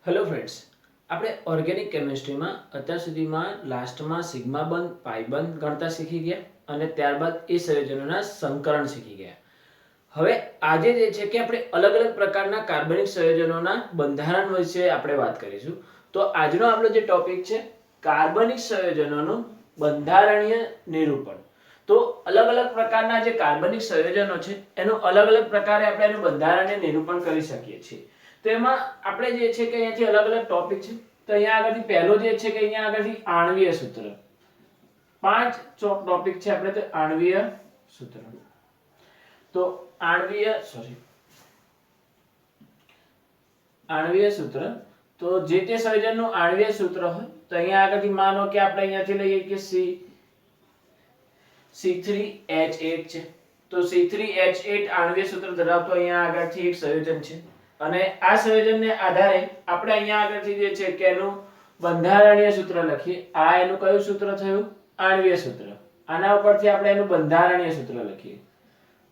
Hello friends, આપણે organic કેમિસ્ટ્રીમાં અત્યાર સુધીમાં લાસ્ટમાં સિગ્મા બંધ પાઈ બંધ ગણતા શીખી ગયા અને ત્યારબાદ એ સંયોજનોના સંકરણ શીખી ગયા. હવે આજે જે છે કે આપણે અલગ અલગ પ્રકારના કાર્બનિક સંયોજનોના બંધારણ વિશે આપણે વાત કરીશું. તો આજનો આપણો જે ટોપિક છે કાર્બનિક સંયોજનોનું બંધારણીય નિરૂપણ. તો અલગ અલગ પ્રકારના જે કાર્બનિક સંયોજનો છે એનું અલગ અલગ પ્રકારે આપણે એનું બંધારણીય નિરૂપણ કરી શકીએ છીએ. તો એમાં આપણે જે છે કે અહીંયાથી અલગ અલગ ટોપિક છે. તો અહીંયા આગળથી પહેલો જે છે કે અહીંયા આગળથી આણ્વીય સૂત્ર, 5 ટોપિક છે આપણે. તો આણ્વીય સૂત્ર, તો આણ્વીય સૂત્ર, તો જે તે સંયોજનનું આણ્વીય સૂત્ર હોય તો અહીંયા આગળથી માનો કે આપણે અહીંયાથી લઈએ કે C3H8 છે. તો C3H8 આણ્વીય સૂત્ર ધરાવતો અહીંયા આગળથી એક સંયોજન છે અને આ સંયોજનને આધારે આપણે અહીંયા આગળથી જે છે કે એનું બંધારણીય સૂત્ર લખીએ. આ એનું કયું સૂત્ર થયું? આણ્વીય સૂત્ર. આના ઉપરથી આપણે એનું બંધારણીય સૂત્ર લખીએ.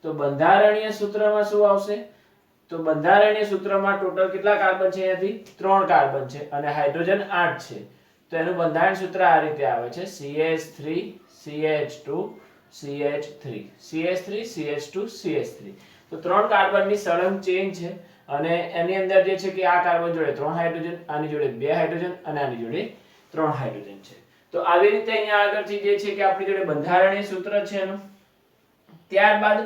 તો બંધારણીય સૂત્રમાં શું આવશે? તો બંધારણીય સૂત્રમાં ટોટલ કેટલા કાર્બન છે? અહીંયાથી 3 કાર્બન છે અને હાઇડ્રોજન 8 છે. તો એનું બંધારણ સૂત્ર આ રીતે આવે છે: CH3 CH2 CH3 CH3 CH2 CH3. તો 3 કાર્બનની સળંગ ચેન છે અને એની અંદર જે છે કે આ કાર્બન જોડે 3 હાઇડ્રોજન, આની જોડે 2 હાઇડ્રોજન અને આની જોડે 3 હાઇડ્રોજન છે. તો આવી રીતે અહીંયા આગળથી જે છે કે આપણી જોડે બંધારણીય સૂત્ર છે એનું. ત્યારબાદ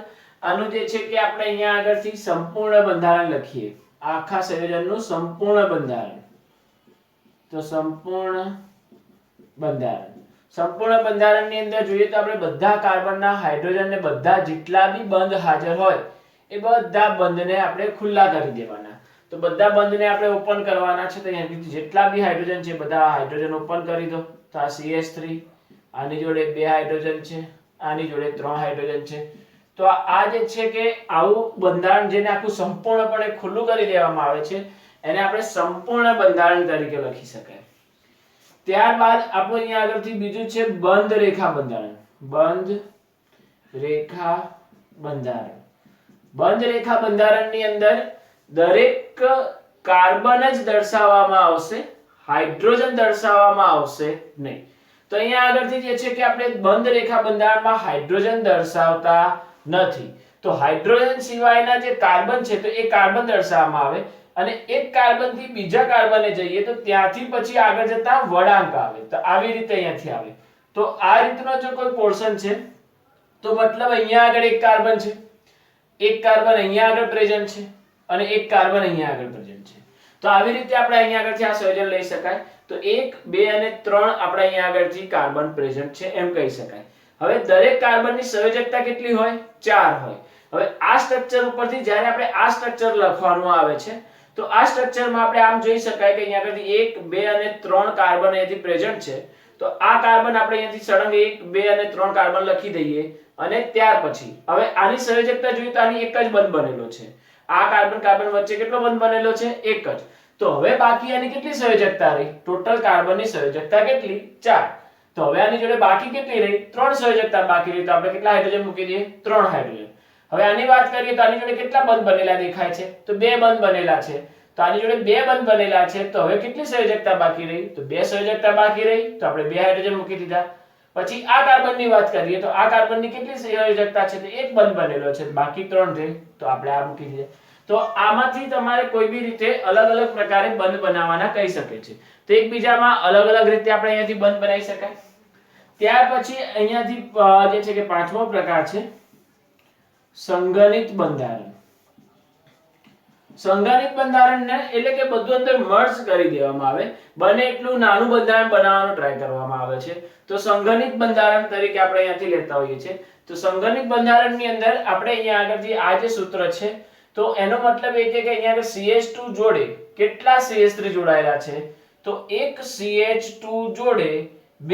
આનું જે છે કે આપણે અહીંયા આગળથી સંપૂર્ણ બંધારણ લખીએ. આખા સંયોજનનું સંપૂર્ણ બંધારણ. તો સંપૂર્ણ બંધારણની અંદર જોઈએ તો આપણે બધા કાર્બનના હાઇડ્રોજન ને બધા જેટલા બી બંધ હાજર હોય એ બધા બંધને આપણે ખુલ્લા કરી દેવાના. તો બધા બંધને આપણે ઓપન કરવાના છે. તો અહીંયા જેટલા બી હાઇડ્રોજન છે બધા હાઇડ્રોજન ઓપન કરી દો. તો આ CH3, આની જોડે 2 હાઇડ્રોજન છે, આની જોડે 3 હાઇડ્રોજન છે. તો આ જે છે કે આવું બંધારણ જેને આખું સંપૂર્ણપણે ખુલ્લું કરી દેવામાં આવે છે એને આપણે સંપૂર્ણ બંધારણ તરીકે લખી શકાય. ત્યારબાદ આપણું અહીંયા આગળથી બીજું છે બંધ રેખા બંધારણ. બંધ રેખા બંધારણની અંદર દરેક કાર્બન જ દર્શાવવામાં આવશે, હાઇડ્રોજન દર્શાવવામાં આવશે નહીં. તો અહીંયા આગળથી જે છે કે આપણે બંધ રેખા બંધારણમાં હાઇડ્રોજન દર્શાવતા નથી. તો હાઇડ્રોજન સિવાયના જે કાર્બન છે તો એ કાર્બન દર્શાવવામાં આવે અને એક કાર્બન થી બીજા કાર્બને જઈએ તો ત્યાંથી પછી આગળ જતા વળાંક આવે. તો આવી રીતે અહીંયાથી આવે. તો આ રીતનો જો કોઈ પોર્શન છે તો મતલબ અહીંયા આગળ એક કાર્બન છે, એક કાર્બન અહીંયા આગળ પ્રેઝન્ટ છે અને એક કાર્બન અહીંયા આગળ પ્રેઝન્ટ છે. તો આવી રીતે આપણે અહીંયા આગળથી આ સંયોજન લઈ શકાય. તો 1 2 અને 3 આપણે અહીંયા આગળથી કાર્બન પ્રેઝન્ટ છે એમ કહી શકાય. હવે દરેક કાર્બનની સંયોજકતા કેટલી હોય? 4 હોય. હવે આ સ્ટ્રક્ચર ઉપરથી જ્યારે આપણે આ સ્ટ્રક્ચર લખવાનું આવે છે તો આ સ્ટ્રક્ચરમાં આપણે આમ જોઈ શકાય કે અહીંયા આગળથી 1 2 અને 3 કાર્બન અહીંયાથી પ્રેઝન્ટ છે. તો આ કાર્બન આપણે અહીંયાથી સળંગ 1 2 અને 3 કાર્બન લખી દઈએ અને ત્યાર પછી હવે આની સંયોજકતા જોઈએ તો આની એક જ બંધ બનેલો છે. આ કાર્બન કાર્બન વચ્ચે કેટલો બંધ બનેલો છે? એક જ. તો હવે બાકી આની કેટલી સંયોજકતા રહી? ટોટલ કાર્બનની સંયોજકતા કેટલી? 4. તો હવે આની જોડે બાકી કેટલી રહી? 3 સંયોજકતા બાકી રહી. તો આપણે કેટલા હાઇડ્રોજન મૂકી દઈએ? 3 હાઇડ્રોજન. હવે આની વાત કરીએ તો આની જોડે કેટલા બંધ બનેલા દેખાય છે? તો 2 બંધ બનેલા છે. તો આની જોડે 2 બંધ બનેલા છે. તો હવે કેટલી સંયોજકતા બાકી રહી? તો 2 સંયોજકતા બાકી રહી. તો આપણે 2 હાઇડ્રોજન મૂકી દીધા. પછી આ કાર્બનની વાત કરીએ તો આ કાર્બનની કેટલી સંયોજકતા છે? તો એક બંધ બનેલો છે, બાકી 3 રહે. તો આપણે આ મૂકી દીધા. તો આમાંથી તમારે કોઈ બી રીતે અલગ અલગ પ્રકારે બંધ બનાવવાના કહી શકે છે. તો એકબીજામાં અલગ અલગ રીતે આપણે અહીંયાથી બંધ બનાવી શકાય. ત્યાર પછી અહીંયાથી જે છે કે 5મો પ્રકાર છે સંગનિત બંધારણ. સંગનિત બંધારણને એટલે કે બધું અંદર મર્જ કરી દેવામાં આવે, બને એટલું નાનું બંધારણ બનાવવાનો ટ્રાય કરવામાં આવે છે. તો સંગનિત બંધારણ તરીકે આપણે અહીંયાથી લેતા હોઈએ છીએ. તો સંગનિત બંધારણની અંદર આપણે અહીંયા આગળથી આ જે સૂત્ર છે તો એનો મતલબ એ છે કે અહીંયા આગળ CH2 જોડે કેટલા CH3 જોડાયેલા છે? તો એક CH2 જોડે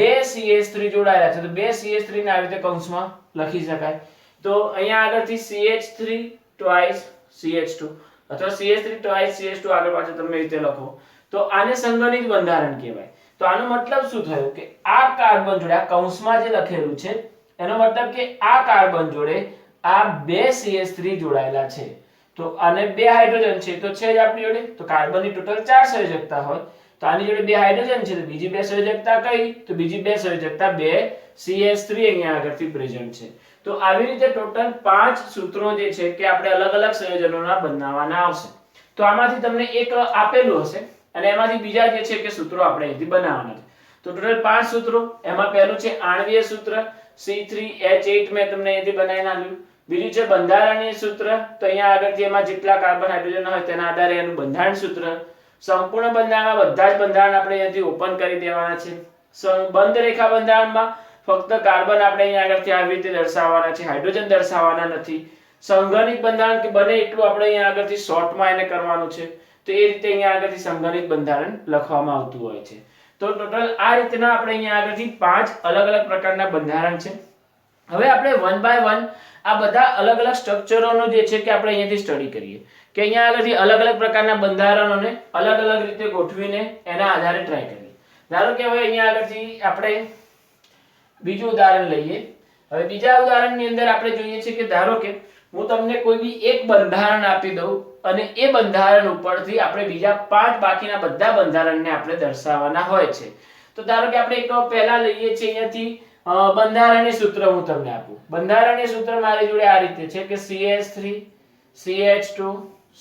2 CH3 જોડાયેલા છે. તો 2 CH3 ને આ રીતે કૌંસમાં લખી શકાય. તો અહીંયા આગળથી CH3 twice CH2 અથવા CH3 twice CH2 આગળ પાછળ તમે રીતે લખો તો આને સંગનિત બંધારણ કહેવાય. તો આનો મતલબ શું થયો કે આ કાર્બન જોડે આ કૌંસમાં જે લખેલું છે એનો મતલબ કે આ કાર્બન જોડે આ 2 CH3 જોડાયેલા છે. તો અને 2 હાઇડ્રોજન છે તો છે જ આપણી જોડે, તો કાર્બનની ટોટલ 4 સંયોજકતા હોય તો આની જોડે 2 હાઇડ્રોજન છે તો બીજી 2 સંયોજકતા કઈ, તો બીજી 2 સંયોજકતા 2 CH3 અહીંયા આગળથી પ્રેઝન્ટ છે. તો આવી રીતે ટોટલ 5 સૂત્રો જે છે કે આપણે અલગ અલગ સંયોજનોના બનાવવાના આવશે. તો આમાંથી તમને એક આપેલું હશે અને એમાંથી બીજા જે છે કે સૂત્રો આપણે અહીંથી બનાવવાના છે. તો ટોટલ 5 સૂત્રો, એમાં પહેલું છે આણ્વીય સૂત્ર C3H8 મેં તમને અહીંથી બનાવીને આપ્યું. બીજું છે બંધારણીય સૂત્ર, તો અહીંયા આગળથી એમાં જેટલા કાર્બન હાઇડ્રોજન હોય તેના આધારે એનું બંધારણ સૂત્ર. સંપૂર્ણ બંધારણમાં બધા જ બંધારણ આપણે અહીંયાથી ઓપન કરી દેવાના છે. બંધ રેખા બંધારણમાં ફક્ત કાર્બન આપણે અહીંયા આગળથી આવી રીતે દર્શાવવાના છે, હાઇડ્રોજન દર્શાવવાના નથી. સંઘનિત બંધારણ કે બને એટલું આપણે અહીંયા આગળથી શોર્ટમાં એને કરવાનું છે, તો એ રીતે અહીંયા આગળથી સંઘનિત બંધારણ લખવામાં આવતું હોય છે. તો ટોટલ આ રીતના આપણે અહીંયા આગળથી 5 અલગ અલગ પ્રકારના બંધારણ છે. હવે આપણે વન બાય વન આ બધા અલગ અલગ સ્ટ્રક્ચરોનો જે છે કે આપણે અહીંયાથી સ્ટડી કરીએ કે અહીંયા આગળથી અલગ અલગ પ્રકારના બંધારણોને અલગ અલગ રીતે ગોઠવીને એના આધારે ટ્રાય કરીએ. ધારો કે હવે અહીંયા આગળથી આપણે બીજું ઉદાહરણ લઈએ. હવે બીજા ઉદાહરણની અંદર આપણે જોઈએ છે કે ધારો કે હું તમને કોઈ બી એક બંધારણ આપી દઉં અને એ બંધારણ ઉપરથી આપણે બીજા 5 બાકીના બધા બંધારણને આપણે દર્શાવવાના હોય છે. તો ધારો કે આપણે એક પહેલા લઈએ છીએ અહીંયાથી બંધારણીય સૂત્ર હું તમને આપું. બંધારણીય સૂત્ર મારી જોડે આ રીતે છે કે CH3 CH2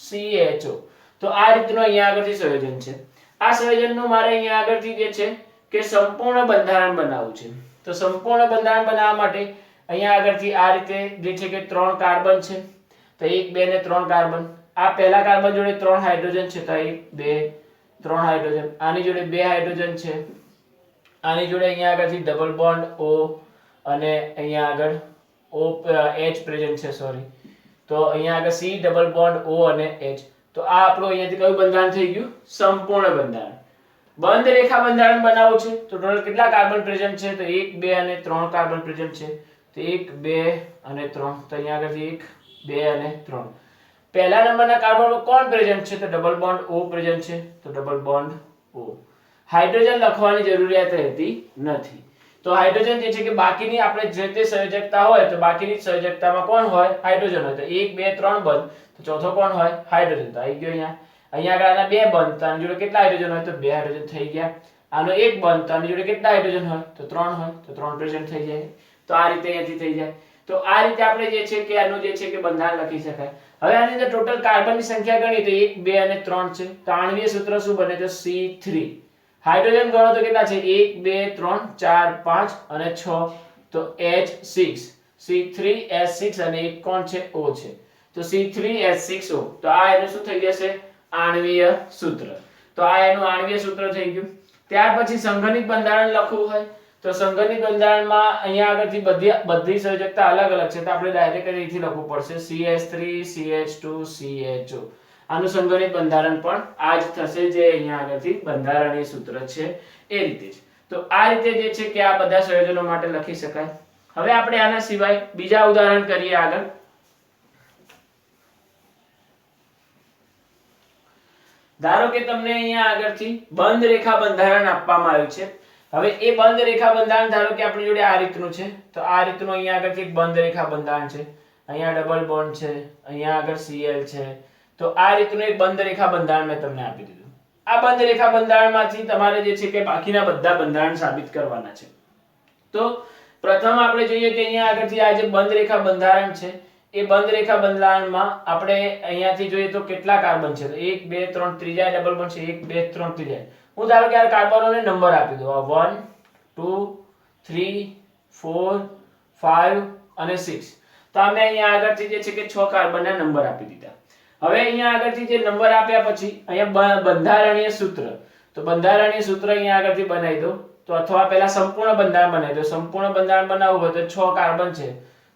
CHO. તો આ રીતનું અહીંયા આગળથી સંયોજન છે. આ સંયોજનનું મારે અહીંયા આગળથી જે છે કે સંપૂર્ણ બંધારણ બનાવવું છે. તો સંપૂર્ણ બંધારણ બનાવવા માટે અહીંયા આગળથી આ રીતે જે છે કે 3 કાર્બન છે તો 1 2 ને 3 કાર્બન. આ પહેલા કાર્બન જોડે 3 હાઇડ્રોજન છે તો 1 2 3 હાઇડ્રોજન. આની જોડે 2 હાઇડ્રોજન છે. આની જોડે અહીંયા આગળથી ડબલ બોન્ડ O અને અહીંયા આગળ H પ્રેઝન્ટ છે, સોરી. તો અહીંયા આગળ C ડબલ બોન્ડ O અને H. તો આ આપણું અહીંયાથી કયું બંધારણ થઈ ગયું? સંપૂર્ણ બંધારણ. બંધ રેખા બંધારણ બનાવવું છે તો ટોટલ કેટલા કાર્બન પ્રેઝન્ટ છે? તો 1 2 અને 3 કાર્બન પ્રેઝન્ટ છે. તો 1 2 અને 3. તો અહીંયા આગળથી 1 2 અને 3. પહેલા નંબરના કાર્બનમાં કોણ પ્રેઝન્ટ છે? તો ડબલ બોન્ડ O પ્રેઝન્ટ છે, તો ડબલ બોન્ડ O. હાઇડ્રોજન લખવાની જરૂરિયાત રહેતી નથી. તો હાઇડ્રોજન જે છે કે બાકીની આપણે જે તે સંયોજકતા હોય તો બાકીની સંયોજકતામાં કોણ હોય? હાઇડ્રોજન હોય. તો 1 2 3 બંધ, તો ચોથો કોણ હોય? હાઇડ્રોજન. તો આવી ગયો અહીંયા. અહીંયા આગળ આના 2 બંધ, તો આની જોડે કેટલા હાઇડ્રોજન હોય? તો 2 હાઇડ્રોજન થઈ ગયા. આનો 1 બંધ, તો આની જોડે કેટલા હાઇડ્રોજન હોય? તો 3 હોય, તો 3 પ્રેઝન્ટ થઈ જાય. તો આ રીતે અહીંયાથી થઈ જાય. તો આ રીતે આપણે જે છે કે આનું જે છે કે બંધારણ લખી શકાય. હવે આની અંદર ટોટલ કાર્બનની સંખ્યા ગણી તો 1 2 અને 3 છે. તો આણ્વીય સૂત્ર શું બને? તો C3. હાઇડ્રોજન ગણો તો કેટલા છે? 1 2 3 4 5 અને 6. તો H6 C3H6 અને એક કોણ છે? O છે. તો C3H6O. તો આ એનું શું થઈ જશે? આણ્વીય સૂત્ર. તો આ એનું આણ્વીય સૂત્ર થઈ ગયું. ત્યાર પછી સંઘનિત બંધારણ લખવું હોય તો સંઘનિત બંધારણમાં અહીંયા આગળથી બધી સંયોજકતા અલગ અલગ છે તો આપણે ડાયરેક્ટ અહીંથી લખવું પડશે CH3 CH2 CHO. આનું સંઘનિત બંધારણ પણ આ જ થશે જે અહીંયા આગળથી બંધારણીય સૂત્ર છે એ રીતે જ. તો આ રીતે જે છે કે આ બધા સંયોજનો માટે લખી શકાય. હવે આપણે આના સિવાય બીજા ઉદાહરણ કરીએ આગળ. ધારો કે તમને અહીંયા આગળથી બંધ રેખા બંધારણ આપવામાં આવ્યું છે. હવે એ બંધ રેખા બંધારણ ધારો કે આપણી જોડે આ રીતનું છે તો આ રીતનું અહીંયા આગળથી એક બંધ રેખા બંધારણ છે. અહીંયા ડબલ બોન્ડ છે, અહીંયા આગળ Cl છે. તો આ રીતનું એક બંધ રેખા બંધારણ મેં તમને આપી દીધું. આ બંધ રેખા બંધારણમાંથી તમારે જે છે કે બાકીના બધા બંધારણ સાબિત કરવાના છે. તો પ્રથમ આપણે જોઈએ કે અહીંયા આગળથી આ જે બંધ રેખા બંધારણ છે એ બંધ રેખા બંધારણમાં આપણે અહીંયાથી જોઈએ તો કેટલા કાર્બન છે? તો 1 2 3 ત્રીજા ડબલ બોન્ડ છે, 1 2 3 ત્રીજા. હું ધારો કે આ કાર્બનોને નંબર આપી દઉં 1 2 3 4 5 અને 6. તો અમે અહીંયા આગળથી જે છે કે 6 કાર્બનના નંબર આપી દીધા. હવે અહીંયા આગળથી જે નંબર આપ્યા પછી અહીંયા બંધારણીય સૂત્ર. તો બંધારણીય સૂત્ર અહીંયા આગળથી બનાવી દો તો અથવા પહેલા સંપૂર્ણ બંધારણ બનાવી દો. સંપૂર્ણ બંધારણ બનાવવું હોય તો 6 કાર્બન છે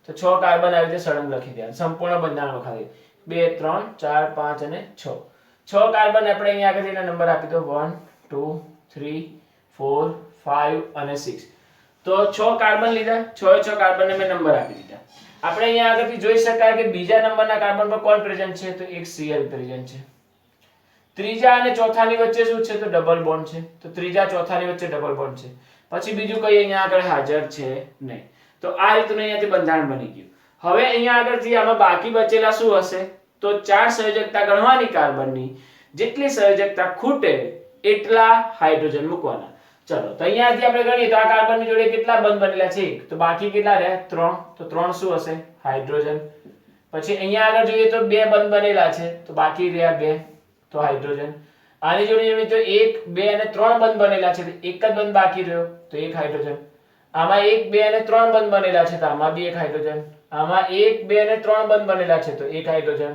તો 6 કાર્બન આવી રીતે સળંગ લખી દે. સંપૂર્ણ બંધારણ લખાવી 2 3 4 5 અને 6. 6 કાર્બન આપણે અહીંયા આગળથી એના નંબર આપી દો 1 2 3 4 5 અને 6. તો 6 કાર્બન લીધા, 6 કાર્બનને મેં નંબર આપી દીધા. આપણે અહીંયા આગળથી જોઈ શકાય કે બીજા નંબરના કાર્બન પર કોણ પ્રેઝન્ટ છે? તો એક Cl પ્રેઝન્ટ છે. ત્રીજા અને ચોથાની વચ્ચે શું છે? તો ડબલ બોન્ડ છે. તો ત્રીજા ચોથાની વચ્ચે ડબલ બોન્ડ છે. પછી બીજું કઈ અહીંયા આગળ હાજર છે નહીં. તો આ રીતનું અહીંયાથી બંધારણ બની ગયું. હવે અહીંયા આગળથી આમાં બાકી બચેલા શું હશે? તો 4 સંયોજકતા ગણવાની કાર્બનની, જેટલી સંયોજકતા ખૂટે એટલા હાઇડ્રોજન મૂકવાના. ચલો તો અહીંયાથી આપણે ગણીએ તો આ કાર્બનની જોડે કેટલા બંધ બનેલા છે? 1. તો બાકી કેટલા રહ્યા? 3. તો 3 શું હશે? હાઇડ્રોજન. પછી અહીંયા આગળ જોઈએ તો 2 બંધ બનેલા છે, તો બાકી રહ્યા 2, તો હાઇડ્રોજન. આની જોડે જોઈએ તો 1, 2 અને 3 બંધ બનેલા છે, તો એક જ બંધ બાકી રહ્યો, તો 1 હાઇડ્રોજન. આમાં 1, 2 અને 3 બંધ બનેલા છે, તો આમાં બી 1 હાઇડ્રોજન. આમાં 1, 2 અને 3 બંધ બનેલા છે, તો 1 હાઇડ્રોજન.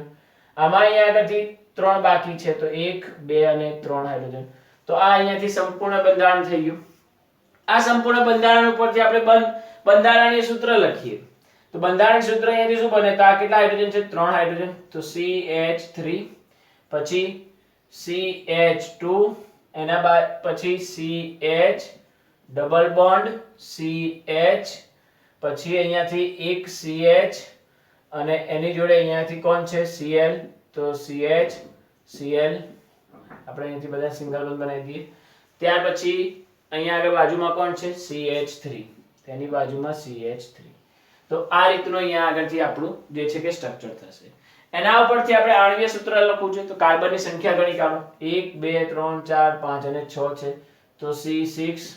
આમાં અહીંયા આગળથી 3 બાકી છે, તો 1, 2 અને 3 હાઇડ્રોજન. તો આ અહીંયાથી સંપૂર્ણ બંધારણ થઈ ગયું. આ સંપૂર્ણ બંધારણ ઉપરથી આપણે બંધારણીય સૂત્ર લખીએ. તો બંધારણીય સૂત્ર અહીંયાથી શું બને? તો આ કેટલા હાઇડ્રોજન છે? 3 હાઇડ્રોજન. તો CH3, પછી CH2, એના બાદ પછી CH ડબલ બોન્ડ CH, પછી અહીંયાથી એક CH અને એની જોડે અહીંયાથી કોણ છે? Cl. તો CH Cl આપણે અહીંથી બધા સિંગલ બોન્ડ બનાવી દઈએ. ત્યાર પછી અહીંયા આગળ બાજુમાં કોણ છે? CH3, તેની બાજુમાં CH3. તો આ રીતનું અહીંયા આગળથી આપણું જે છે કે સ્ટ્રક્ચર થશે. એના ઉપરથી આપણે આણ્વીય સૂત્ર લખવું છે. તો કાર્બનની સંખ્યા ગણી કાઢો. 1, 2, 3, 4, 5 અને 6 છે, તો C6.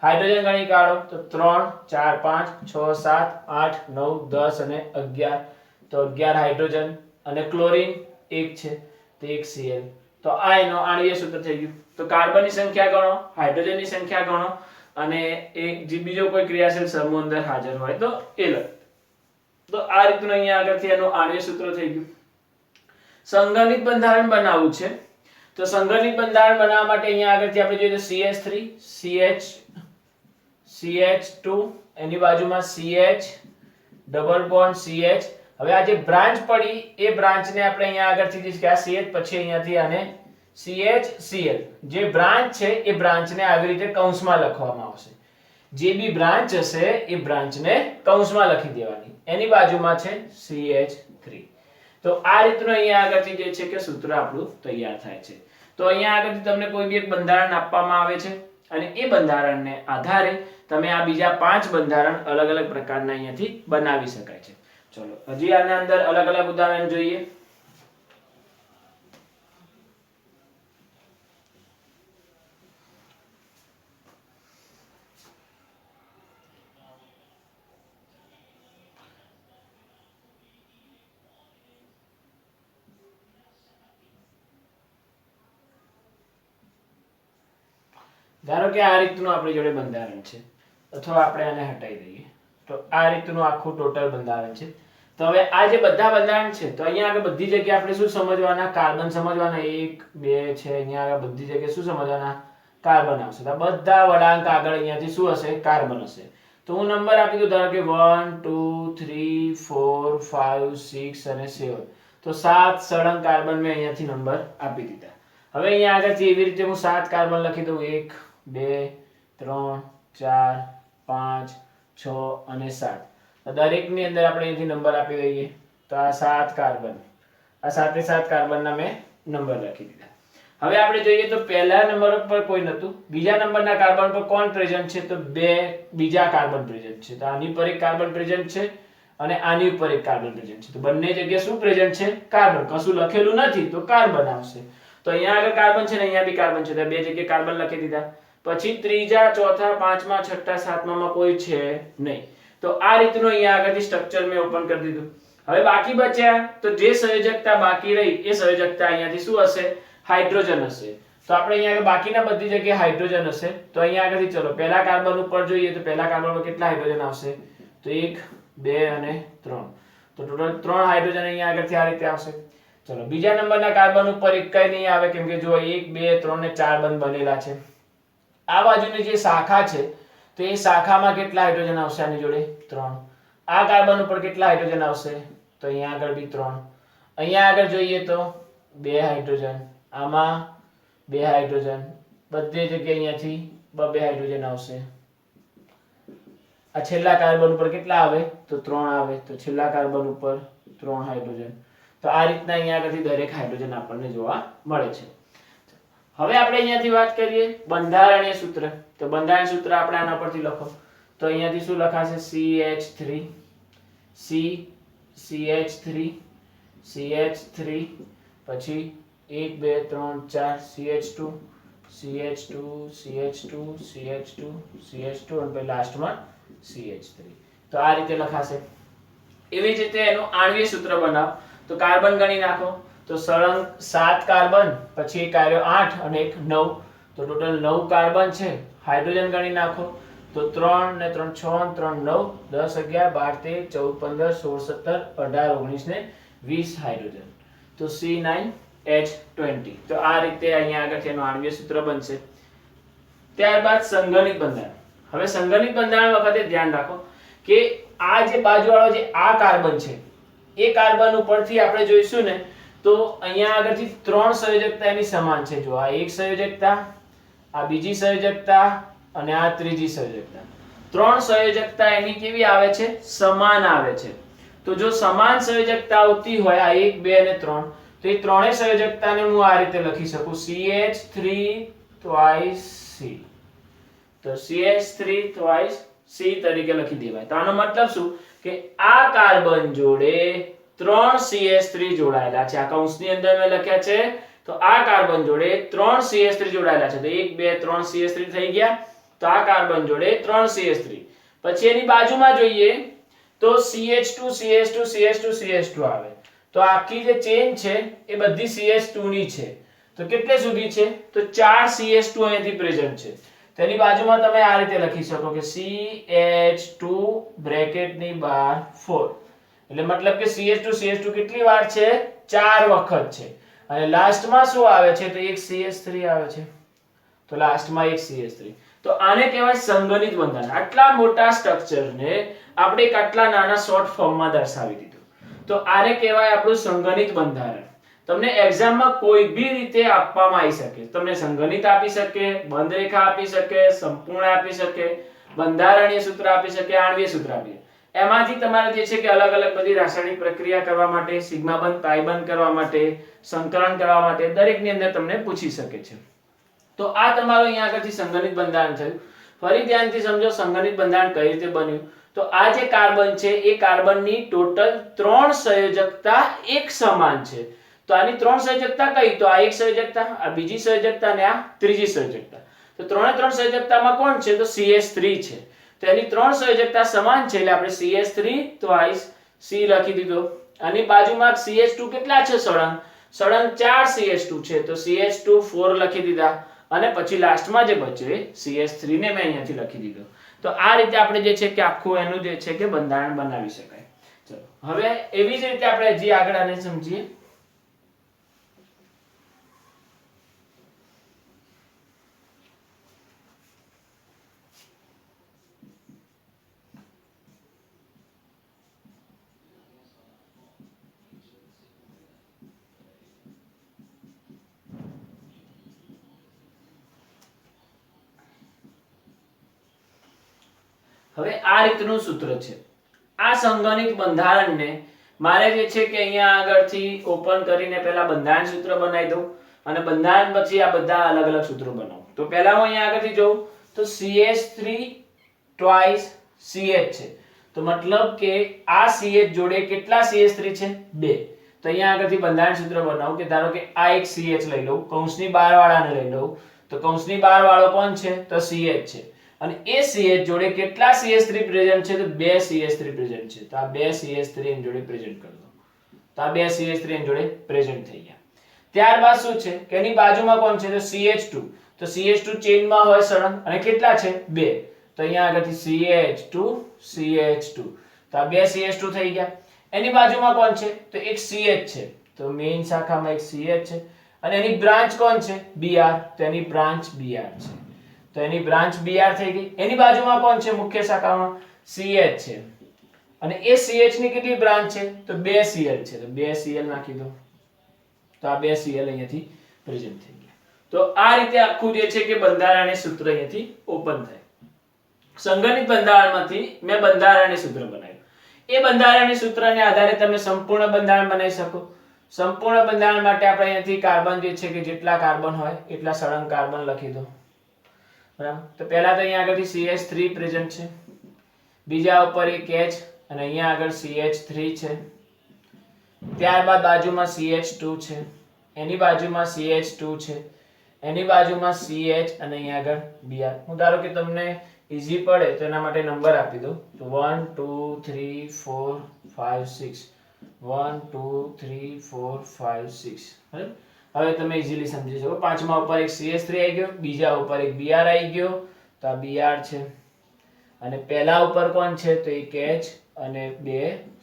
હાઇડ્રોજન ગણી કાઢો. તો 3, 4, 5, 6, 7, 8, 9, 10 અને 11, તો 11 હાઇડ્રોજન. અને ક્લોરીન 1 છે, તો 1 Cl. તો આ એનો આણ્વીય સૂત્ર થઈ ગયું. તો કાર્બનની સંખ્યા ગણો, હાઇડ્રોજનની સંખ્યા ગણો અને એક જે બીજો કોઈ ક્રિયાશીલ સમૂહ અંદર હાજર હોય તો એ લખો. તો આ રીતનું અહીંયા આગળથી એનું આણ્વીય સૂત્ર થઈ ગયું. સંગઠિત બંધારણ બનાવવું છે. તો સંગઠિત બંધારણ બનાવવા માટે અહીંયા આગળથી આપણે જોઈએ તો CH3, CH2, એની બાજુમાં CH ડબલ બોન્ડ CH. હવે આ જે બ્રાન્ચ પડી એ બ્રાન્ચને આપણે અહીંયા આગળથી જે આ CH પછી અહીંયાથી આને CHCl, જે બ્રાન્ચ છે એ બ્રાન્ચને આવી રીતે કૌંસમાં લખવામાં આવશે. જે બી બ્રાન્ચ હશે એ બ્રાન્ચને કૌંસમાં લખી દેવાની. એની બાજુમાં છે CH3. તો આ રીતનું અહીંયા આગળથી જે છે કે સૂત્ર આપણું તૈયાર થાય છે. તો અહીંયા આગળથી તમને કોઈ બી એક બંધારણ આપવામાં આવે છે અને એ બંધારણને આધારે તમે આ બીજા 5 બંધારણ અલગ અલગ પ્રકારના અહીંયાથી બનાવી શકાય છે. ચલો હજી આના અંદર અલગ અલગ ઉદાહરણ જોઈએ. ધારો કે આ રીતનું આપણી જોડે બંધારણ છે, અથવા આપણે આને હટાવી દઈએ. તો આ રીતનું આખું ટોટલ બંધારણ છે. તો હવે આ જે બધા બંધારણ છે તો અહીંયા આગળ બધી જગ્યાએ આપણે શું સમજવાના? કાર્બન સમજવાના. 1, 2 છે, અહીંયા આગળ બધી જગ્યાએ શું સમજવાના? કાર્બન આવશે. તો બધા વળાંક આગળ અહીંયાથી શું હશે? કાર્બન હશે. તો હું નંબર આપી દઉં. ધારો કે 1, 2, 3, 4, 5, 6 અને 7. તો 7 સળંગ કાર્બન મેં અહીંયાથી નંબર આપી દીધા. હવે અહીંયા આગળથી એવી રીતે હું 7 કાર્બન લખી દઉં. 1, 2, 3, 4, 5, 6 અને 7. દરેકની અંદર આપણે અહીંથી નંબર આપી દઈએ. તો આ 7 કાર્બન, આ 7 કાર્બનના મેં નંબર લખી દીધા. હવે આપણે જોઈએ તો પહેલા નંબર પર કોઈ નહોતું, બીજા નંબરના કાર્બન પર કોણ પ્રેઝન્ટ છે? તો 2 બીજા કાર્બન પ્રેઝન્ટ છે. તો આની પર એક કાર્બન પ્રેઝન્ટ છે અને આની ઉપર એક કાર્બન પ્રેઝન્ટ છે. તો બંને જગ્યાએ શું પ્રેઝન્ટ છે? કાર્બન. કશું લખેલું નથી તો કાર્બન આવશે. તો અહીંયા આગળ કાર્બન છે ને અહીંયા બી કાર્બન છે, તો બે જગ્યાએ કાર્બન લખી દીધા. પછી ત્રીજા, ચોથા, પાંચમા, છઠ્ઠા, સાતમામાં કોઈ છે નહીં. તો આ રીતનું અહીંયા આગળથી સ્ટ્રક્ચર મેં ઓપન કરી દીધું. હવે બાકી બચ્યા તો જે સંયોજકતા બાકી રહી એ સંયોજકતા અહીંયાથી શું હશે? હાઇડ્રોજન હશે. તો આપણે અહીંયા આગળ બાકીના બધી જગ્યાએ હાઇડ્રોજન હશે. તો અહીંયા આગળથી ચલો પહેલા કાર્બન ઉપર જોઈએ તો પહેલા કાર્બન પર કેટલા હાઇડ્રોજન આવશે? તો 1, 2 અને 3. તો ટોટલ 3 હાઇડ્રોજન અહીંયા આગળથી આ રીતે આવશે. ચલો બીજા નંબરના કાર્બન ઉપર એક કઈ નહીં આવે, કેમ કે જો 1, 2, 3 ને 4 બંધ બનેલા છે. આ બાજુની જે શાખા છે તો એ શાખામાં કેટલા હાઇડ્રોજન આવશે? આની જોડે 3. આ કાર્બન ઉપર કેટલા હાઇડ્રોજન આવશે? તો અહીંયા આગળ બી 3. અહીંયા આગળ જોઈએ તો 2 હાઇડ્રોજન, આમાં 2 હાઇડ્રોજન, બધી જગ્યાએ અહીંયાથી 2 હાઇડ્રોજન આવશે. આ છેલ્લા કાર્બન ઉપર કેટલા આવે? તો 3 આવે. તો છેલ્લા કાર્બન ઉપર 3 હાઇડ્રોજન. તો આ રીતના અહીંયા આગળથી દરેક હાઇડ્રોજન આપણને જોવા મળે છે. હવે આપણે અહીંયાથી વાત કરીએ બંધારણીય સૂત્ર. તો બંધારણીય સૂત્ર આપણે આના પરથી લખો. તો અહીંયાથી શું લખાશે? CH3, CH3, CH3 પછી 1 2 3 4 CH2 CH2 CH2 CH2 CH2 અને પછી લાસ્ટમાં CH3. તો આ રીતે લખાશે. એવી જ રીતે એનું આણ્વિય સૂત્ર બનાવો. તો કાર્બન ગણી નાખો. તો સળંગ 7 કાર્બન પછી એક આવ્યો 8 અને એક 9, તો ટોટલ 9 કાર્બન છે. હાઇડ્રોજન ગણી નાખો. તો 3 ને 3 6 ને 3 9, 10 11 12 13 14 15 16 17 18 19 ને 20 હાઇડ્રોજન. તો C9H20. તો આ રીતે અહીંયા આગળ એનું આણ્વિય સૂત્ર બનશે. ત્યારબાદ સંગણિત બંધારણ. હવે સંગણિત બંધારણ વખતે ધ્યાન રાખો કે આ જે બાજુવાળો જે આ કાર્બન છે એ કાર્બન ઉપરથી આપણે જોઈશું ને તો અહીંયા આગળથી 3 સંયોજકતા એની સમાન છે. જો આ એક સંયોજકતા, આ બીજી સંયોજકતા અને આ ત્રીજી સંયોજકતા. 3 સંયોજકતા એની કેવી આવે છે? સમાન આવે છે. તો જો સમાન સંયોજકતા આવતી હોય આ 1 2 અને 3, તો એ ત્રણેય સંયોજકતાને હું આ રીતે લખી શકું CH3 twice C. તો CH3 twice C તરીકે લખી દેવાય. તો આનો મતલબ શું કે આ કાર્બન જોડે 3 CH3 જોડાયેલા છે. આ કૌંસની અંદર મેં લખ્યા છે. તો આ કાર્બન જોડે 3 CH3 જોડાયેલા છે. તો 1 2 3 CH3 થઈ ગયા. તો આ કાર્બન જોડે 3 CH3. પછી એની બાજુમાં જોઈએ તો CH2 CH2 CH2 CH2 આવે. તો આખી જે ચેન છે એ બધી CH2 ની છે. તો કેટલે સુધી છે? તો 4 CH2 અહીંથી પ્રેઝન્ટ છે. તેની બાજુમાં તમે આ રીતે લખી શકો કે CH2 બ્રેકેટની બહાર 4. એટલે મતલબ કે CH2 કેટલી વાર છે? 4 વખત છે. અને લાસ્ટમાં શું આવે છે? તો એક CH3 આવે છે. તો લાસ્ટમાં એક CH3. તો આને કહેવાય સંગણિત બંધારણ. આટલા મોટા સ્ટ્રક્ચરને આપણે એક આટલા નાના શોર્ટ ફોર્મમાં દર્શાવી દીધું. તો આને કહેવાય આપણું સંગણિત બંધારણ. તમને એક્ઝામમાં કોઈ બી રીતે આપવામાં આવી શકે. તમને સંગણિત આપી શકે, બંધ રેખા આપી શકે, સંપૂર્ણ આપી શકે, બંધારણીય સૂત્ર આપી શકે, આણ્વિય સૂત્ર આપી શકે. એમાંથી તમારે જે છે કે અલગ અલગ બધી રાસાયણિક પ્રક્રિયા કરવા માટે, સિગ્મા બંધ પાઈ બંધ કરવા માટે, સંકલન કરવા માટે દરેકની અંદર તમને પૂછી શકે છે. તો આ તમારું અહીંયા આગળથી સંગણિત બંધારણ થયું. ફરી ધ્યાનથી સમજો સંગણિત બંધારણ કઈ રીતે બન્યું. તો આ જે કાર્બન છે એ કાર્બનની ટોટલ 3 સંયોજકતા એક સમાન છે. તો આની 3 સંયોજકતા કઈ? તો આ એક સંયોજકતા, આ બીજી સંયોજકતા અને આ ત્રીજી સંયોજકતા. તો 3 સંયોજકતામાં કોણ છે? તો CH3 છે. તો એની 3 સંયોજકતા સમાન છે એટલે આપણે CH3 twice C લખી દીધો. આની બાજુમાં CH2 કેટલા છે? સળંગ 4 CH2 છે. તો CH2 4 લખી દીધા. અને પછી લાસ્ટમાં જે બચ્યો એ CH3 ને મેં અહીંયાથી લખી દીધો. તો આ રીતે આપણે જે છે કે આખું એનું જે છે કે બંધારણ બનાવી શકાય. ચલો હવે એવી જ રીતે આપણે હજી આગળ આને સમજીએ. હવે આ રીતનું સૂત્ર છે. આ સંગણિત બંધારણને મારે જે છે કે અહીંયા આગળથી ઓપન કરીને પહેલા બંધારણ સૂત્ર બનાવી દઉં અને બંધારણ પછી આ બધા અલગ અલગ સૂત્રો બનાવું. તો પહેલા હું અહીંયા આગળથી જોઉં તો CH3 twice CH છે. તો મતલબ કે આ CH જોડે કેટલા CH3 છે? 2. તો અહીંયા આગળથી બંધારણ સૂત્ર બનાવું કે ધારો કે આ એક CH લઈ લઉં, કૌંસની બહાર વાળાને લઈ લઉં. તો કૌંસની બહાર વાળો કોણ છે? તો CH છે. અને એ CH જોડે કેટલા CH3 પ્રેઝન્ટ છે? તો 2 CH3 પ્રેઝન્ટ છે. તો આ 2 CH3 એની જોડે પ્રેઝન્ટ કરી દો. તો આ 2 CH3 એની જોડે પ્રેઝન્ટ થઈ ગયા. ત્યારબાદ શું છે કે એની બાજુમાં કોણ છે? તો CH2. તો CH2 ચેઇનમાં હોય સળંગ અને કેટલા છે? 2. તો અહીંયા આગળથી CH2. તો આ 2 CH2 થઈ ગયા. એની બાજુમાં કોણ છે? તો એક CH છે. તો મેઇન શાખામાં એક CH છે અને એની બ્રાન્ચ કોણ છે? Br. તો એની બ્રાન્ચ Br છે. તો એની બ્રાન્ચ Br થઈ ગઈ. એની બાજુમાં કોણ છે? મુખ્ય શાખામાં CH છે. અને એ CH ની કેટલી બ્રાન્ચ છે? તો 2 Cl છે. તો 2 Cl નાખી દો. તો આ 2 Cl અહીંયાથી પ્રેઝન્ટ થઈ ગયા. તો આ રીતે આખું જે છે કે બંધારણીય સૂત્ર અહીંયાથી ઓપન થાય. સંગણિત બંધારણમાંથી મેં બંધારણીય સૂત્ર બનાવ્યું. એ બંધારણીય સૂત્રને આધારે તમે સંપૂર્ણ બંધારણ બનાવી શકો. સંપૂર્ણ બંધારણ માટે આપણે અહીંયાથી કાર્બન જે છે કે જેટલા કાર્બન હોય એટલા સળંગ કાર્બન લખી દો. બરાબર. તો પહેલા તો અહીંયા આગળથી CH3 પ્રેઝન્ટ છે. બીજા ઉપર એક H અને અહીંયા આગળ CH3 છે. ત્યારબાદ બાજુમાં CH2 છે, એની બાજુમાં CH2 છે, એની બાજુમાં CH અને અહીંયા આગળ Br. હું ધારો કે તમને ઈઝી પડે તો એના માટે નંબર આપી દઉં તો 1 2 3 4 5 6 1 2 3 4 5 6 બરાબર. હવે તમે ઈઝીલી સમજી શકો. પાંચમા ઉપર એક CH3 આવી ગયો, બીજા ઉપર એક Br આવી ગયો તો આ Br છે, અને પહેલા ઉપર કોણ છે તો એક H અને બે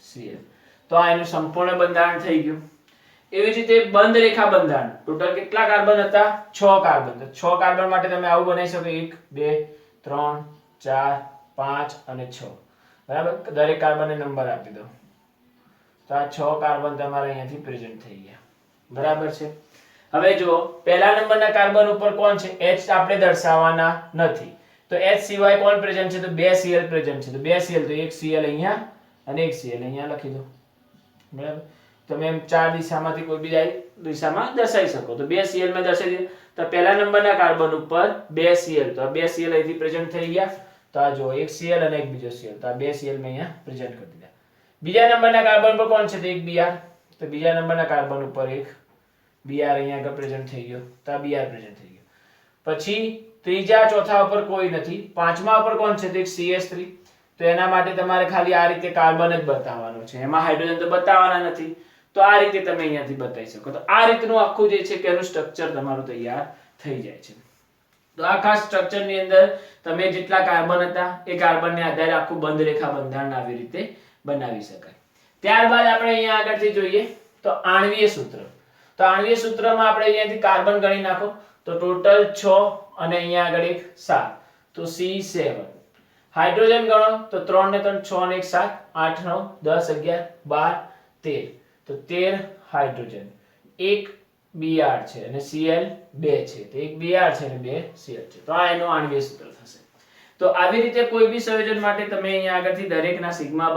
Cl. તો આ એનું સંપૂર્ણ બંધારણ થઈ ગયું. એવી જ રીતે બંધ રેખા બંધારણ ટોટલ કેટલા કાર્બન હતા 6 કાર્બન. તો 6 કાર્બન માટે તમે આવું બનાવી શકો 1 2 3 4 5 અને 6 બરાબર. દરેક કાર્બનને નંબર આપી દો તો આ 6 કાર્બન તમારા અહીંયાથી પ્રેઝન્ટ થઈ ગયા બરાબર છે. હવે જો પહેલા નંબરના કાર્બન ઉપર કોણ છે H આપણે દર્શાવવાના નથી તો H સિવાય કોણ પ્રેઝન્ટ છે તો બે Cl પ્રેઝન્ટ છે. તો બે Cl તો એક Cl અહીંયા અને એક Cl અહીંયા લખી દો બરાબર. તમે એમ ચાર દિશામાંથી કોઈ બી દિશામાં દર્શાવી શકો. તો બે Cl માં દર્શાવી દે તો પહેલા નંબરના કાર્બન ઉપર બે Cl તો આ બે Cl અહીંથી પ્રેઝન્ટ થઈ ગયા. તો આ જો એક Cl અને એક બીજો Cl તો આ બે Cl મેં અહીંયા પ્રેઝન્ટ કરી દીધા. બીજા નંબરના કાર્બન પર કોણ છે તો એક Br તો બીજા નંબરના કાર્બન ઉપર એક Br અહીંયા આગળ પ્રેઝન્ટ થઈ ગયો તો આ Br પ્રેઝન્ટ થઈ ગયો. પછી ત્રીજા ચોથા ઉપર કોઈ નથી. પાંચમા ઉપર કોણ છે તો એક CH3 તો એના માટે તમારે ખાલી આ રીતે કાર્બન જ બતાવવાનો છે, એમાં હાઇડ્રોજન તો બતાવવાના નથી. તો આ રીતે તમે અહીંયાથી બતાવી શકો. તો આ રીતનું આખું જે છે કે એનું સ્ટ્રક્ચર તમારું તૈયાર થઈ જાય છે. તો આ ખાસ સ્ટ્રક્ચર ની અંદર તમે જેટલા કાર્બન હતા એ કાર્બનને આધારે આખું બંધ રેખા બંધારણ આવી રીતે બનાવી શકાય. ત્યારબાદ આપણે અહીંયા આગળથી જોઈએ તો આણ્વીય સૂત્ર. તો આણ્વીય સૂત્રમાં આપણે અહીંયાથી કાર્બન ગણી નાખો તો ટોટલ 6 અને અહીંયા આગળ એક 7 તો C7. હાઇડ્રોજન ગણો તો 3 ને 3 6 ને 1 7 8 9 10 11 12 13 તો 13 હાઇડ્રોજન. એક Br છે અને Cl 2 છે તો એક Br છે અને 2 Cl છે. તો આ એનું આણ્વીય સૂત્ર થશે. તો આવી રીતે કોઈ બી સંયોજન માટે તમે અહીંયા આગળથી દરેકના સિગ્મા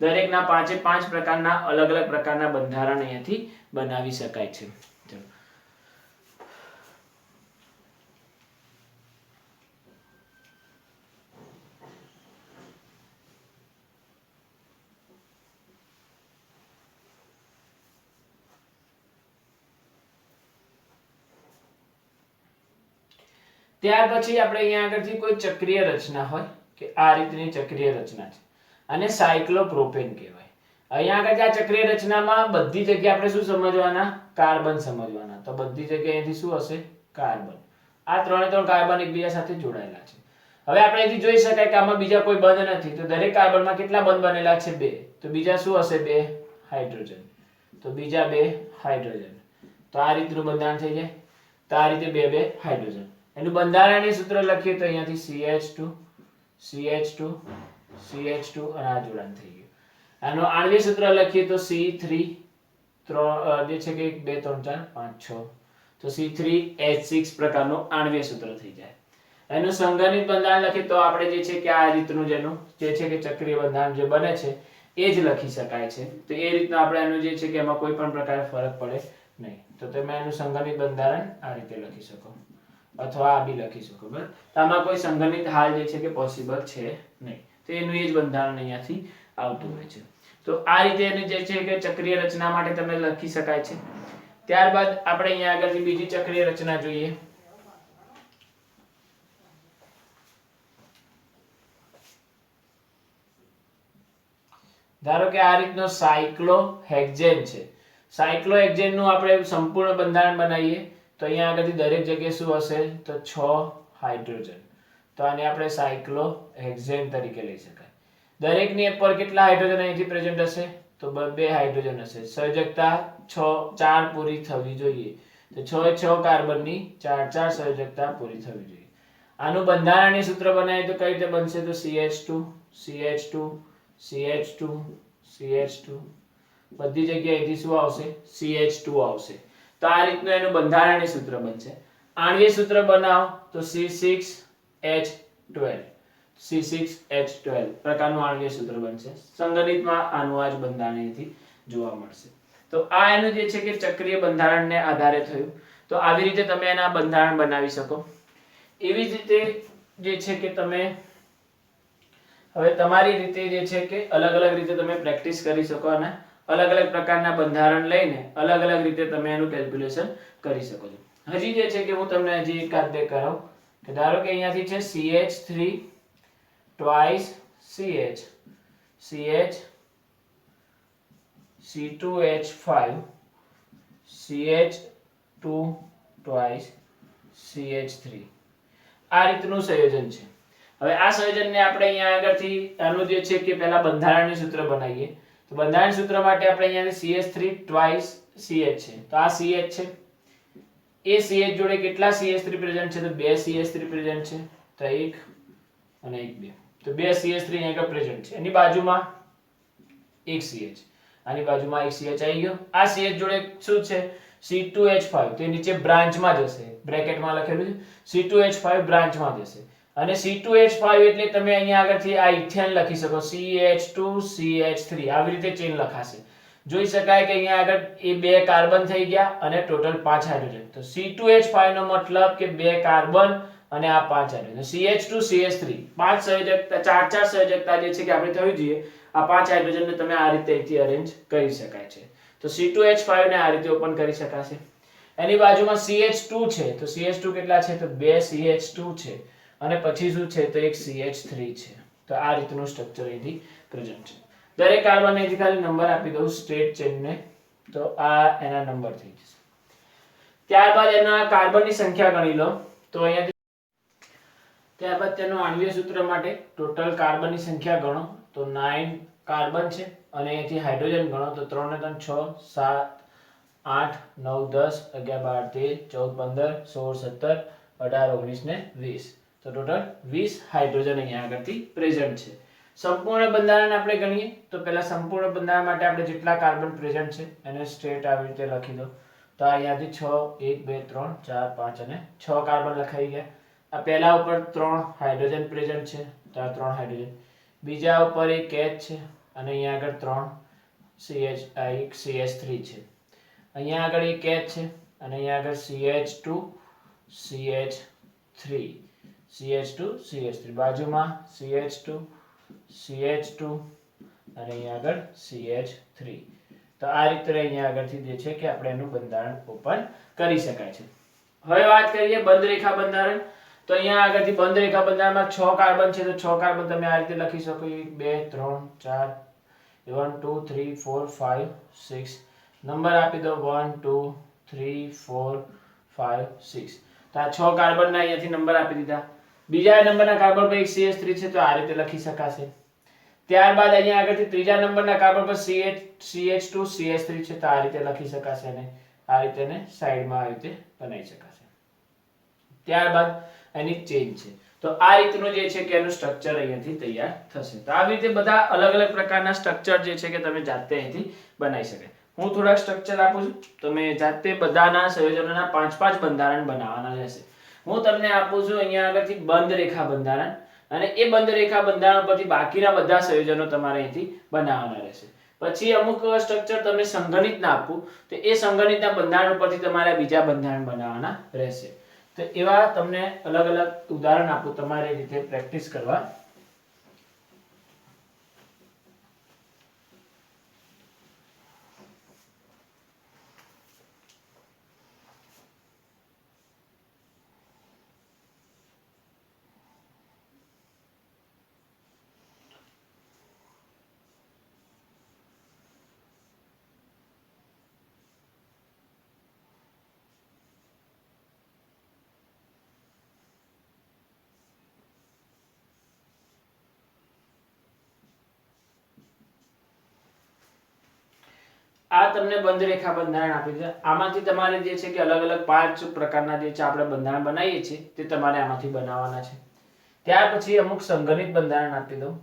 દરેકના 5 પ્રકારના અલગ અલગ પ્રકારના બંધારણ અહીંયાથી બનાવી શકાય છે. ચલો ત્યાર પછી આપણે અહીંયા આગળથી કોઈ ચક્રીય રચના હોય કે આ રીતની ચક્રીય રચના છે અને સાયક્લોપ્રોપેન કહેવાય. અહીંયા આગળ આ ચક્રીય રચનામાં બધી જગ્યાએ આપણે શું સમજવાના કાર્બન સમજવાના. તો બધી જગ્યાએ અહીંથી શું હશે કાર્બન. આ ત્રણે ત્રણ કાર્બન એકબીજા સાથે જોડાયેલા છે. હવે આપણે અહીંથી જોઈ શકાય કે આમાં બીજા કોઈ બંધ નથી તો દરેક કાર્બનમાં કેટલા બંધ બનેલા છે 2 તો બીજા શું હશે 2 હાઇડ્રોજન તો બીજા 2 હાઇડ્રોજન. તો આ રીતનું બંધારણ થઈ જાય. તો આ રીતે 2 હાઇડ્રોજન. એનું બંધારણીય સૂત્ર લખીએ તો અહીંયાથી CH2 CH2 CH2 અને આ જોડાણ થઈ ગયું. આનો આણ્વીય સૂત્ર લખીએ તો C3 જે છે કે 1 2 3 4 5 6 તો C3H6 પ્રકારનું આણ્વીય સૂત્ર થઈ જાય. એનું સંગઠિત બંધારણ લખીએ તો આપણે જે છે કે આ રીતનું જેનું જે છે કે ચક્રીય બંધારણ જે બને છે એ જ લખી શકાય છે. તો એ રીતનું આપણે એનું જે છે કે એમાં કોઈ પણ પ્રકારે ફરક પડે નહીં. તો તમે એનું સંગઠિત બંધારણ આ રીતે લખી શકો અથવા આ બી લખી શકો બરાબર. તો આમાં કોઈ સંગઠિત હાલ જે છે કે પોસિબલ છે નહીં. તો એનું એ જ બંધારણ અહીંયાથી આવતું હોય છે. તો આ રીતે એની જે છે કે ચક્રીય રચના માટે તમે લખી શકાય છે. ત્યારબાદ આપણે અહીંયા આગળથી બીજી ચક્રીય રચના જોઈએ. ધારો કે આ રીતનો સાયક્લોહેક્ઝેન છે. સાયક્લોહેક્ઝેન નું આપણે સંપૂર્ણ બંધારણ બનાવીએ તો અહીંયા આગળથી દરેક જગ્યાએ શું હશે તો 6 હાઇડ્રોજન. તો આને આપણે સાયક્લોહેક્ઝેન તરીકે લઈ શકાય. દરેકની પર કેટલા હાઇડ્રોજન અહીંથી પ્રેઝન્ટ હશે તો 2 હાઇડ્રોજન હશે. સંયોજકતા 4 પૂરી થવી જોઈએ. તો 6 6 કાર્બનની 4 સંયોજકતા પૂરી થવી જોઈએ. આનું બંધારણીય સૂત્ર બનાવીએ તો કઈ રીતે બનશે તો CH2 CH2 CH2 CH2 બધી જગ્યાએ અહીંથી શું આવશે CH2 આવશે. તો આ રીતનું એનું બંધારણીય સૂત્ર બનશે. આણ્વીય સૂત્ર બનાવો તો C6H12 C6H12 પ્રકારનું આણ્વીય સૂત્ર બનશે. સંગઠિતમાં આનું આ જ બંધારણ અહીંથી જોવા મળશે. તો આ એનું જે છે કે ચક્રીય બંધારણને આધારે થયું. તો આવી રીતે તમે એના બંધારણ બનાવી શકો. એવી જ રીતે જે છે કે તમે હવે તમારી રીતે જે છે કે અલગ અલગ રીતે તમે પ્રેક્ટિસ કરી શકો અને અલગ અલગ પ્રકારના બંધારણ લઈને અલગ અલગ રીતે તમે એનું કેલ્ક્યુલેશન કરી શકો છો. હજી જે છે કે હું તમને હજી એકાદ બે કરાવું કે ધારો કે અહીંયાથી છે CH3 twice CH CH C2H5 CH2 twice CH3 આ રીતનું સંયોજન છે. હવે આ સંયોજનને આપણે અહીંયા આગળથી આનું જે છે કે પહેલા બંધારણનું સૂત્ર બનાવીએ. તો બંધારણ સૂત્ર માટે આપણે અહીંયાથી CH3 twice CH છે તો આ CH છે. એ CH જોડે કેટલા CH3 પ્રેઝન્ટ છે? તો બે CH3 પ્રેઝન્ટ છે. તો એક અને એક બે, તો બે CH3 અહીંયા આગળ પ્રેઝન્ટ છે. એની બાજુમાં એક CH, આની બાજુમાં એક CH આવી ગયો. આ CH જોડે શું છે? C2H5, તો એ નીચે બ્રાન્ચમાં જશે, બ્રેકેટમાં લખેલું છે C2H5 બ્રાન્ચમાં જશે. અને C2H5 એટલે તમે અહીંયા આગળથી આ ઇથેન લખી શકો, CH2CH3 આવી રીતે ચેન લખાશે. જોઈ શકાય કે અહીંયા આગળ એ બે કાર્બન થઈ ગયા અને ટોટલ 5 હાઇડ્રોજન. તો C2H5 નો મતલબ કે બે કાર્બન અને આ 5 હાઇડ્રોજન. CH2CH3 પાંચ સંયોજકતા, ચાર સંયોજકતા જે છે કે આપણે થવી જોઈએ. આ 5 હાઇડ્રોજનને તમે આ રીતે અહીંથી અરેન્જ કરી શકાય છે. તો C2H5 ને આ રીતે ઓપન કરી શકાશે. એની બાજુમાં CH2 છે, તો CH2 કેટલા છે? તો બે CH2 છે અને પછી શું છે? તો એક CH3 છે. તો આ રીતનું સ્ટ્રક્ચર અહીંથી પ્રેઝન્ટ છે. દરેક કાર્બન અહીંથી ખાલી નંબર આપી દઉં સ્ટ્રેટ ચેનને, તો આ એના નંબર થઈ જશે. ત્યારબાદ એના કાર્બનની સંખ્યા ગણી લો. તો અહીંયાથી ત્યારબાદ તેનું આણ્વિય સૂત્ર માટે ટોટલ કાર્બનની સંખ્યા ગણો તો 9 કાર્બન છે અને અહીંથી હાઇડ્રોજન ગણો તો 3 ને 3 6 7 8 9 10 11 12 13 14 15 16 17 18 19 ને 20. તો ટોટલ 20 હાઇડ્રોજન અહીંયા આગળથી પ્રેઝન્ટ છે. સંપૂર્ણ બંધારણ આપણે ગણીએ તો પહેલા સંપૂર્ણ બંધારણ માટે આપણે જેટલા કાર્બન પ્રેઝન્ટ છે એને સ્ટ્રેટ આવી રીતે લખી દો. તો અહીંયાથી 6 1 2 3 4 5 અને 6 કાર્બન લખાઈ ગયા. આ પહેલા ઉપર 3 હાઇડ્રોજન પ્રેઝન્ટ છે, તો આ 3 હાઇડ્રોજન. બીજા ઉપર એક H છે અને અહીંયા આગળ 3 CH, એક CH3 છે. અહીંયા આગળ એક H છે અને અહીંયા આગળ CH2 CH3 CH2 CH3, બાજુમાં CH2 CH2 અને અહીંયા આગળ CH3. તો આ રીતે અહીંયા આગળથી જે છે કે આપણે એનું બંધારણ ઓપન કરી શકાય છે. હવે વાત કરીએ બંધ રેખા બંધારણ. તો અહીંયા આગળથી બંધ રેખા બંધારણમાં 6 કાર્બન છે તો 6 કાર્બન તમે આ રીતે લખી શકો 1 2 3 4 1 2 3 4 5 6 નંબર આપી દો 1 2 3 4 5 6. તો આ 6 કાર્બનના અહીંયાથી નંબર આપી દીધા. બીજા નંબરના કાર્બન પર એક CH3 છે તો આ રીતે લખી શકાશે. ત્યારબાદ અહીંયા આગળથી ત્રીજા નંબરના કાર્બન પર CH2 CH3 છે તો આ રીતે લખી શકાશે અને આ રીતે ને સાઈડમાં આવી રીતે બનાવી શકાશે. ત્યારબાદ એની ચેન છે. તો આ રીતનું જે છે કે એનું સ્ટ્રક્ચર અહીંયાથી તૈયાર થશે. તો આવી રીતે બધા અલગ અલગ પ્રકારના સ્ટ્રક્ચર જે છે કે તમે જાતે અહીંથી બનાવી શકાય. હું થોડા સ્ટ્રક્ચર આપું છું, તમે જાતે બધાના સંયોજનોના 5-5 બંધારણ બનાવવાના રહેશે. હું તમને આપું છું અહીંયા આગળથી બંધ રેખા બંધારણ અને એ બંધ રેખા બંધારણ પરથી બાકીના બધા સંયોજનો તમારે અહીંથી બનાવવાના રહેશે. પછી અમુક સ્ટ્રક્ચર તમને સંગણિત ના આપું તો એ સંગણિતના બંધારણ પરથી તમારે બીજા બંધારણ બનાવવાના રહેશે. તો એવા તમને અલગ અલગ ઉદાહરણ આપું તમારી રીતે પ્રેક્ટિસ કરવા. આ તમને બંધ રેખા બંધારણ આપી છે. આમાંથી તમારે જે છે કે અલગ અલગ 5 પ્રકારના જે છે આપણે બંધારણ બનાવીએ છીએ તે તમારે આમાંથી બનાવવાના છે. ત્યાર પછી અમુક સંગણિત બંધારણ આપી દઉં.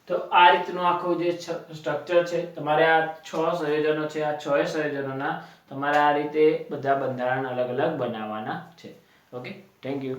તો આ રીતનું આખું જે સ્ટ્રક્ચર છે, તમારે આ 6 સંયોજનો છે, આ 6 સંયોજનોના તમારે આ રીતે બધા બંધારણ અલગ અલગ બનાવવાના છે. Okay, thank you.